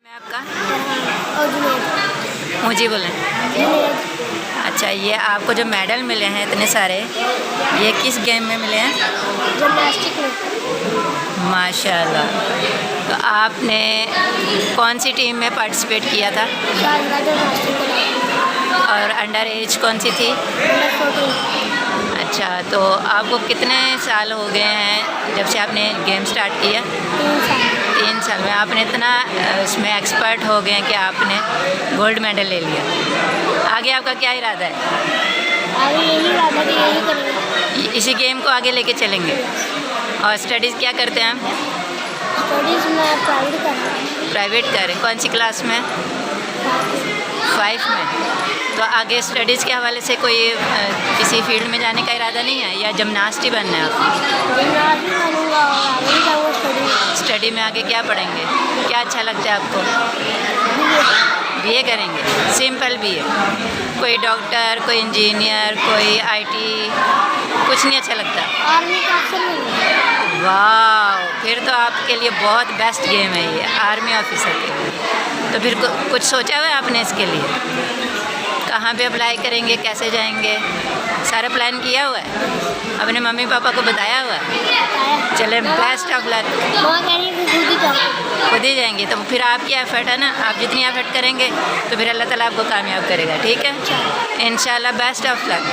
मैं आपका और मुझे बोलें। अच्छा, ये आपको जो मेडल मिले हैं इतने सारे, ये किस गेम में मिले हैं? जिम्नास्टिक में। माशाल्लाह। तो आपने कौन सी टीम में पार्टिसिपेट किया था शारदा जिम्नास्टिक में। और अंडर एज कौन सी थी? अंडर 14। अच्छा, तो आपको कितने साल हो गए हैं जब से आपने गेम स्टार्ट किया? 3 साल। 3 साल में आपने इतना इसमें एक्सपर्ट हो गए हैं कि आपने गोल्ड मेडल ले लिया। आगे आपका क्या इरादा है? आगे यही इरादा कि यही करेंगे। इसी गेम को आगे लेके चलेंगे। और स्टडीज़ क्या करते हैं आप? स्टडीज़ में प्राइवेट कर रहा हूँ। प्राइवेट करें। कौन सी क्लास में? 5 में। तो आगे स्टडीज़ के हवाले से कोई किसी फील्ड में जाने का इरादा नहीं है या जिम्नास्ट ही बनना है आपको? जिम्नास्टिक करूँगा और आगे जाऊँगा स्टडी में आगे क्या पढ़ेंगे? क्या अच्छा लगता है आपको? बीए करेंगे। Simple BA. कोई डॉक्टर, कोई इंजीनियर, कोई आईटी कुछ नहीं अच्छा लगता? आर्मी का ऑप्शन नहीं है। वाह, फिर तो आपके लिए बहुत बेस्ट गेम है ये, आर्मी ऑफिसर के लिए। तो फिर कुछ सोचा हुआ है आपने इसके लिए? कहाँ पे अप्लाई करेंगे, कैसे जाएंगे, सारा प्लान किया हुआ है? अपने मम्मी पापा को बताया हुआ है? चले, बेस्ट ऑफ लक। वहाँ कहीं भी खुद ही जाऊँ। खुद ही जाएंगे तो फिर आपकी एफर्ट है ना, आप जितनी एफर्ट करेंगे तो फिर अल्लाह ताला आपको कामयाब करेगा। ठीक है, इंशाल्लाह। Best of luck.